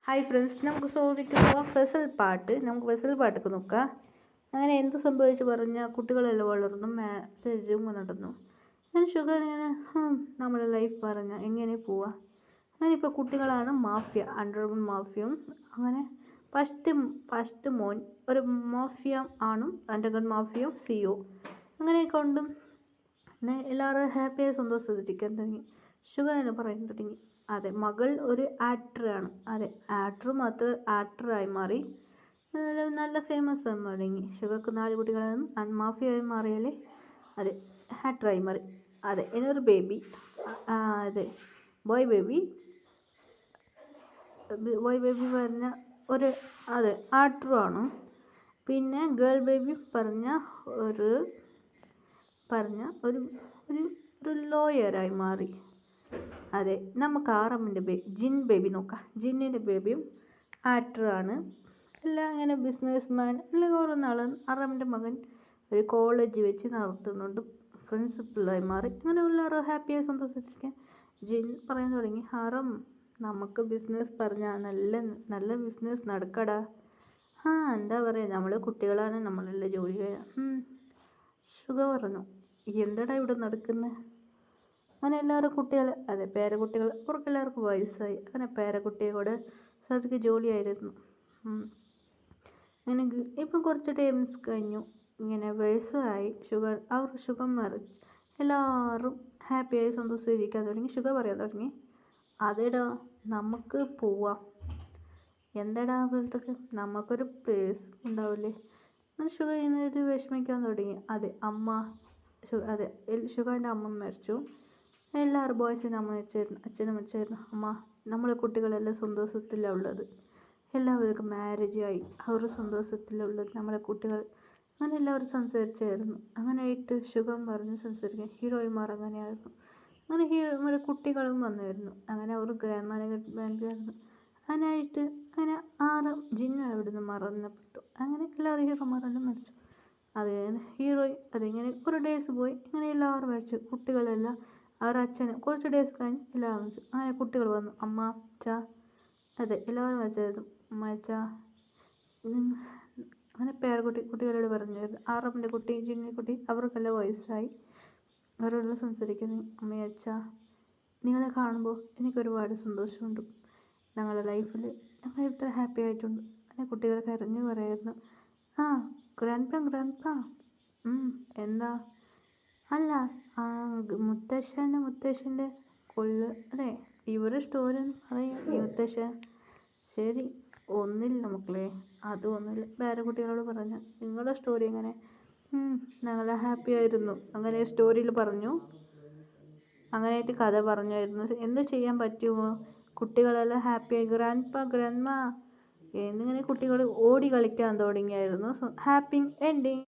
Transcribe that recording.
Hi friends, നമുക്ക് ചോദിക്കുക ഫസൽ പാട്ടൊക്കെ നോക്കാം. അങ്ങനെ എന്ത് സംഭവിച്ചു പറഞ്ഞാൽ കുട്ടികളെല്ലാം വളർന്നു, മാസേജും നടന്നു. അങ്ങനെ ഷുഗർ ഇങ്ങനെ നമ്മുടെ ലൈഫ് പറഞ്ഞാൽ എങ്ങനെ പോവാ. അങ്ങനെ ഇപ്പോൾ കുട്ടികളാണ് മാഫിയ, അണ്ടർഗ്രൗണ്ട് മാഫിയയും. അങ്ങനെ ഫസ്റ്റ് മോൻ ഒരു മാഫിയ ആണും അണ്ടർഗ്രൗണ്ട് മാഫിയയും സിഒ. അങ്ങനെ കൊണ്ടും എല്ലാവരും ഹാപ്പിയായി സന്തോഷിച്ചിരിക്കാൻ തുടങ്ങി. ഷുഗർ എന്ന് പറയാൻ തുടങ്ങി, അതെ മകൾ ഒരു ആക്ടറാണ്, അതെ ആക്ടറായി മാറി, നല്ല ഫേമസ് ആയി തുടങ്ങി. ഷുഗർക്ക് 4 കുട്ടികളാണ്, മാഫിയായി മാറിയാലേ അതെ ആക്ടറായി മാറി. അതെ ഇനൊരു ബേബി, അതെ ബോയ് ബേബി പറഞ്ഞ ഒരു അതെ ആക്ടറുമാണ്. പിന്നെ ഗേൾ ബേബി പറഞ്ഞ ഒരു ലോയറായി മാറി. അതെ നമുക്ക് ആറമ്മിൻ്റെ ജിൻ ബേബി നോക്കാം. ജിന്നിൻ്റെ ബേബിയും ആക്ടറാണ്. എല്ലാം ഇങ്ങനെ ബിസിനസ് മാൻ എല്ലാം ഓരോ നാളാണ്. ആറാമിൻ്റെ മകൻ ഒരു കോളേജ് വെച്ച് നടത്തുന്നുണ്ട്, പ്രിൻസിപ്പളായി മാറി. അങ്ങനെ എല്ലാവരും ഹാപ്പിയായി സന്തോഷിച്ചിരിക്കാൻ ജിൻ പറയാൻ തുടങ്ങി, ആറാം നമുക്ക് ബിസിനസ് പറഞ്ഞാൽ നല്ല ബിസിനസ് നടക്കടാ. എന്താ പറയുക, നമ്മൾ കുട്ടികളാണ്, നമ്മളെല്ലാം ജോലി ചെയ്യാം. ഷുഗർ പറഞ്ഞു, എന്താടാ ഇവിടെ നടക്കുന്നത്. അങ്ങനെ എല്ലാവരും കുട്ടികൾ, അതെ പേരക്കുട്ടികൾ, അവർക്ക് എല്ലാവർക്കും വയസ്സായി. അങ്ങനെ പേരക്കുട്ടിയോട് സദ്യക്ക് ജോലിയായിരുന്നു. അങ്ങനെ ഇപ്പം കുറച്ച് ടൈംസ് കഴിഞ്ഞു, ഇങ്ങനെ വയസ്സായി. ഷുഗർ മറിച്ച് എല്ലാവരും ഹാപ്പിയായി സന്തോഷിച്ചിരിക്കാൻ തുടങ്ങി. ഷുഗർ പറയാൻ തുടങ്ങി, അതെടാ നമുക്ക് പോവാം. എന്താടാ അവിടത്തേക്ക്, നമുക്കൊരു പ്ലേസ് ഉണ്ടാവില്ലേ. അങ്ങനെ ഷുഗർ ഇത് വിഷമിക്കാൻ തുടങ്ങി. അതെ ഷുഗറിൻ്റെ അമ്മ മരിച്ചു. എല്ലാവരും ബോയ്സിൻ്റെ അച്ഛനും മരിച്ചായിരുന്നു. അമ്മ നമ്മളെ കുട്ടികളെല്ലാം സന്തോഷത്തിലാണ് ഉള്ളത്, എല്ലാവർക്കും മാരേജ് ആയി, അവർ സന്തോഷത്തിലാണ് ഉള്ളത് നമ്മളെ കുട്ടികൾ. അങ്ങനെ എല്ലാവരും സംസാരിച്ചായിരുന്നു. അങ്ങനെ ആയിട്ട് ഷുഗർ പറഞ്ഞ് സംസാരിക്കാൻ ഹീറോയിന്മാർ അങ്ങനെയായിരുന്നു. അങ്ങനെ നമ്മുടെ കുട്ടികളും വന്നായിരുന്നു. അങ്ങനെ അവർ ഗ്രാൻഡ് അങ്ങനെ ആയിട്ട് അങ്ങനെ ജിന്നു അവിടുന്ന് മറന്നപ്പെട്ടു. അങ്ങനെ എല്ലാവരും ഹീറോമാരെല്ലാം മരിച്ചു. അതിങ്ങനെ കുറേ ഡേയ്സ് പോയി. ഇങ്ങനെ എല്ലാവരും മരിച്ചു. കുട്ടികളെല്ലാം അവരുടെ അച്ഛന് കുറച്ച് ഡേയ്സ് കഴിഞ്ഞ് എല്ലാവരും മരിച്ചു. അങ്ങനെ കുട്ടികൾ വന്നു, അമ്മ അച്ഛാ, അതെ എല്ലാവരും മരിച്ചായിരുന്നു. അമ്മ അച്ഛാ, അങ്ങനെ കുട്ടികളോട് പറഞ്ഞായിരുന്നു. ആറമ്മിൻ്റെ കുട്ടി, ജിന്നിൻ്റെ കുട്ടി, അവർക്കെല്ലാം വയസ്സായി. അവരെല്ലാം സംസാരിക്കുന്നു, അമ്മ അച്ഛാ നിങ്ങളെ കാണുമ്പോൾ എനിക്കൊരുപാട് സന്തോഷമുണ്ട്. ഞങ്ങളുടെ ലൈഫിൽ ഞങ്ങൾ ഇത്ര ഹാപ്പി ആയിട്ടുണ്ട്. അങ്ങനെ കുട്ടികൾ കരഞ്ഞു പറയായിരുന്നു, ഗ്രാൻഡ് പാ എന്താ, അല്ല മുത്തശ്ശൻ്റെ അതെ ഇവരുടെ സ്റ്റോറി പറയും ഈ മുത്തശ്ശൻ. ശരി, ഒന്നുമില്ല മക്കളെ, ഒന്നുമില്ല. വേറെ കുട്ടികളോട് പറഞ്ഞു, നിങ്ങളുടെ സ്റ്റോറി എങ്ങനെ. ഞങ്ങൾ ഹാപ്പി ആയിരുന്നു. അങ്ങനെ സ്റ്റോറിയിൽ പറഞ്ഞു. അങ്ങനെയായിട്ട് കഥ പറഞ്ഞായിരുന്നു. എന്ത് ചെയ്യാൻ പറ്റുമോ, കുട്ടികളെല്ലാം ഹാപ്പിയായി. ഗ്രാൻഡ് മാ എന്നിങ്ങനെ കുട്ടികൾ ഓടി കളിക്കാൻ തുടങ്ങിയായിരുന്നു. Happy ending.